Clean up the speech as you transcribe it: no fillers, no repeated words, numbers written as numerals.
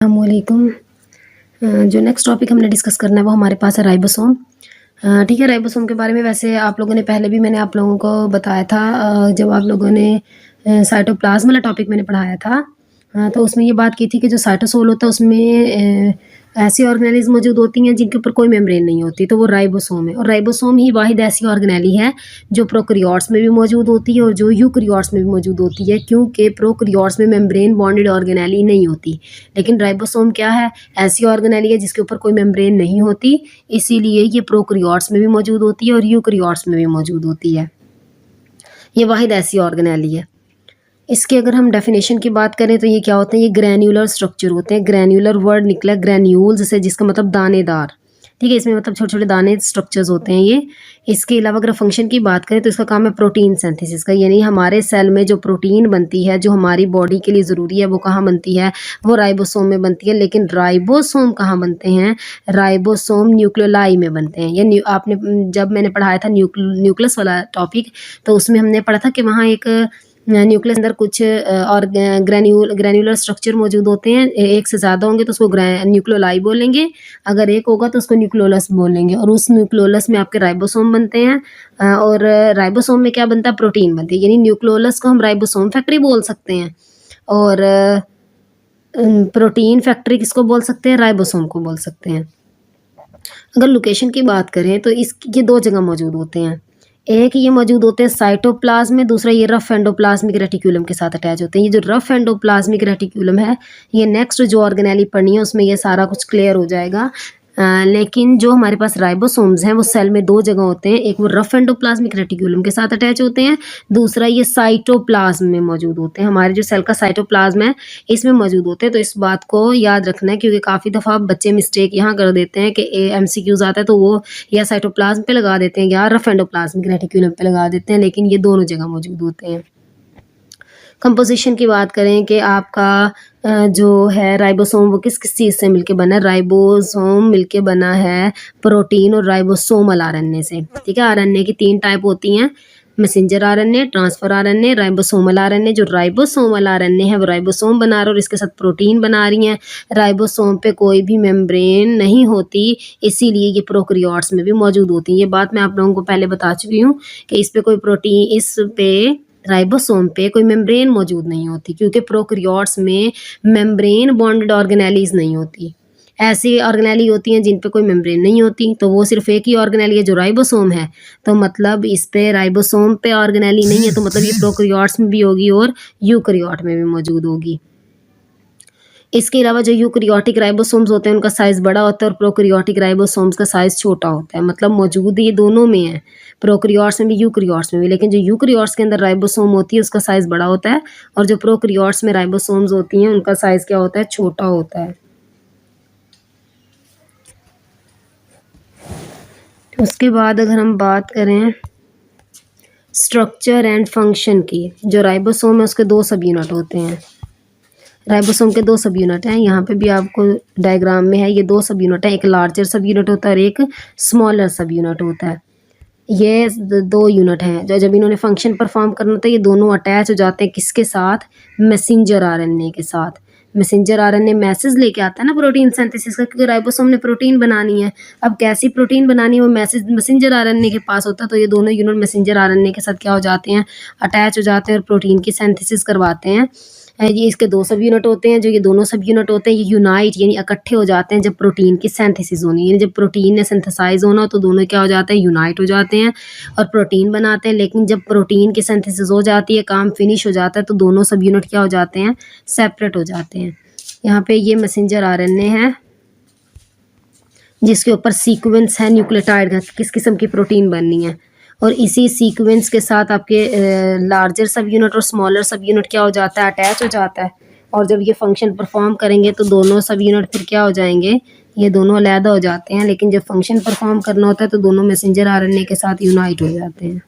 अस्सलामुअलैकुम। जो next topic हमने डिस्कस करना है वो हमारे पास है राइबोसोम। ठीक है, राइबोसोम के बारे में वैसे आप लोगों ने पहले भी मैंने आप लोगों को बताया था, जब आप लोगों ने साइटोप्लाज्म वाला टॉपिक मैंने पढ़ाया था। तो उसमें ये बात की थी कि जो साइटोसोल होता है उसमें ऐसी ऑर्गेनेलिज मौजूद होती हैं जिनके ऊपर कोई मेम्ब्रेन नहीं होती, तो वो राइबोसोम है। और राइबोसोम ही वाहिद ऐसी ऑर्गेनेली है जो प्रोकैरियोट्स में भी मौजूद होती है और जो यूकैरियोट्स में भी मौजूद होती है, क्योंकि प्रोकैरियोट्स में मेम्ब्रेन बॉन्डेड ऑर्गेनेली नहीं होती। लेकिन राइबोसोम क्या है? ऐसी ऑर्गेनेली है जिसके ऊपर कोई मेम्ब्रेन नहीं होती, इसीलिए ये प्रोकैरियोट्स में भी मौजूद होती है और यूकैरियोट्स में भी मौजूद होती है। ये वाहिद ऐसी ऑर्गेनेली है। इसकी अगर हम डेफिनेशन की बात करें तो ये क्या होते हैं? ये ग्रैन्युलर स्ट्रक्चर होते हैं। ग्रैन्युलर वर्ड निकला ग्रैन्यूल्स से, जिसका मतलब दानेदार। ठीक है, इसमें मतलब छोटे छोटे दाने स्ट्रक्चर्स होते हैं ये। इसके अलावा अगर फंक्शन की बात करें तो इसका काम है प्रोटीन सिंथेसिस का, यानी हमारे सेल में जो प्रोटीन बनती है जो हमारी बॉडी के लिए ज़रूरी है वो कहाँ बनती है? वो राइबोसोम में बनती है। लेकिन राइबोसोम कहाँ बनते हैं? राइबोसोम न्यूक्लियोलाई में बनते हैं। ये आपने जब मैंने पढ़ाया था न्यूक्लियस वाला टॉपिक, तो उसमें हमने पढ़ा था कि वहाँ एक न्यूक्लियस अंदर कुछ और ग्रैन्युलर स्ट्रक्चर मौजूद होते हैं। एक से ज़्यादा होंगे तो उसको न्यूक्लियोलाई बोलेंगे, अगर एक होगा तो उसको न्यूक्लियोलस बोलेंगे। और उस न्यूक्लियोलस में आपके राइबोसोम बनते हैं। और राइबोसोम में क्या बनता है? प्रोटीन बनती है, यानी न्यूक्लियोलस को हम राइबोसोम फैक्ट्री बोल सकते हैं। और प्रोटीन फैक्ट्री किसको बोल सकते हैं? राइबोसोम को बोल सकते हैं। अगर लोकेशन की बात करें तो ये दो जगह मौजूद होते हैं। एक ये मौजूद होते हैं साइटोप्लाज्म में, दूसरा ये रफ एंडोप्लाज्मिक रेटिक्यूलम के साथ अटैच होते हैं। ये जो रफ एंडोप्लाज्मिक रेटिक्यूलम है, ये नेक्स्ट जो ऑर्गेनेली पढ़नी है उसमें ये सारा कुछ क्लियर हो जाएगा। लेकिन जो हमारे पास राइबोसोम्स हैं वो सेल में दो जगह होते हैं। एक वो रफ एंडोप्लाज्मिक रेटिक्यूलम के साथ अटैच होते हैं, दूसरा ये साइटोप्लाज्म में मौजूद होते हैं। हमारे जो सेल का साइटोप्लाज्म है इसमें मौजूद होते हैं। तो इस बात को याद रखना है, क्योंकि काफ़ी दफ़ा बच्चे मिस्टेक यहाँ कर देते हैं कि MCQs आता है तो वो या साइटोप्लाज्म पे लगा देते हैं या रफ एंडोप्लाज्मिक रेटिक्यूलम पे लगा देते हैं, लेकिन ये दोनों जगह मौजूद होते हैं। कंपोजिशन की बात करें कि आपका जो है राइबोसोम वो किस किस चीज़ से मिलके बना है? राइबोसोम मिलके बना है प्रोटीन और राइबोसोमल RNA से। ठीक है, RNA की 3 टाइप होती हैं, messenger RNA, transfer RNA, ribosomal RNA। जो राइबोसोमल RNA है वो राइबोसोम बना रहा है और इसके साथ प्रोटीन बना रही हैं। राइबोसोम पे कोई भी मेम्ब्रेन नहीं होती, इसीलिए ये प्रोकैरियोट्स में भी मौजूद होती हैं। ये बात मैं आप लोगों को पहले बता चुकी हूँ कि इस पे राइबोसोम पे कोई मेम्ब्रेन मौजूद नहीं होती, क्योंकि प्रोकैरियोट्स में मेम्ब्रेन बॉन्डेड ऑर्गेनेलीज नहीं होती। ऐसी ऑर्गेनेली होती हैं जिन पे कोई मेम्ब्रेन नहीं होती, तो वो सिर्फ एक ही ऑर्गेनेली है जो राइबोसोम है। तो मतलब इस पे राइबोसोम पे ऑर्गेनेली नहीं है, तो मतलब ये प्रोकैरियोट्स में भी होगी और यूकैरियोट में भी मौजूद होगी। इसके अलावा जो यूकैरियोटिक राइबोसोम्स होते हैं उनका साइज़ बड़ा होता है और प्रोकैरियोटिक राइबोसोम्स का साइज़ छोटा होता है। मतलब मौजूद ये दोनों में है, प्रोकैरियोट्स में भी यूकैरियोट्स में भी। लेकिन जो यूकैरियोट्स के अंदर राइबोसोम होती है उसका साइज़ बड़ा होता है, और जो प्रोकैरियोट्स में राइबोसोम्स होती हैं उनका साइज़ क्या होता है? छोटा होता है। उसके बाद अगर हम बात करें स्ट्रक्चर एंड फंक्शन की, जो राइबोसोम है उसके 2 सब यूनिट होते हैं। राइबोसोम के 2 सब यूनिट हैं, यहाँ पे भी आपको डायग्राम में है। ये 2 सब यूनिट है, एक लार्जर सब यूनिट होता है और एक स्मॉलर सब यूनिट होता है। ये 2 यूनिट हैं जो जब इन्होंने फंक्शन परफॉर्म करना होता है ये दोनों अटैच हो जाते हैं किसके साथ? मैसेंजर RNA के साथ। मैसेंजर RNA मैसेज लेके आता है ना प्रोटीन सिंथेसिस का, क्योंकि राइबोसोम ने प्रोटीन बनानी है। अब कैसी प्रोटीन बनानी है वो मैसेंजर RNA के पास होता है, तो ये दोनों यूनिट मैसेंजर RNA के साथ क्या हो जाते हैं? अटैच हो जाते हैं और प्रोटीन की सिंथेसिस करवाते हैं। ये इसके 2 सब यूनिट होते हैं। जो ये दोनों सब यूनिट होते हैं ये यूनाइट यानी इकट्ठे हो जाते हैं जब प्रोटीन की सिंथेसिस होनी है, यानी जब प्रोटीन ने सिंथेसाइज होना हो तो दोनों क्या हो जाते हैं? यूनाइट हो जाते हैं और प्रोटीन बनाते हैं। लेकिन जब प्रोटीन की सिंथेसिस हो जाती है, काम फिनिश हो जाता है, तो दोनों सब यूनिट क्या हो जाते हैं? सेपरेट हो जाते हैं। यहाँ पे ये मैसेंजर RNA है जिसके ऊपर सीक्वेंस है न्यूक्लियोटाइड का, किस किस्म की प्रोटीन बननी है, और इसी सीक्वेंस के साथ आपके लार्जर सब यूनिट और स्मॉलर सब यूनिट क्या हो जाता है? अटैच हो जाता है। और जब ये फंक्शन परफॉर्म करेंगे तो दोनों सब यूनिट फिर क्या हो जाएंगे? ये दोनों अलहदा हो जाते हैं। लेकिन जब फंक्शन परफॉर्म करना होता है तो दोनों मैसेंजर RNA के साथ यूनाइट हो जाते हैं।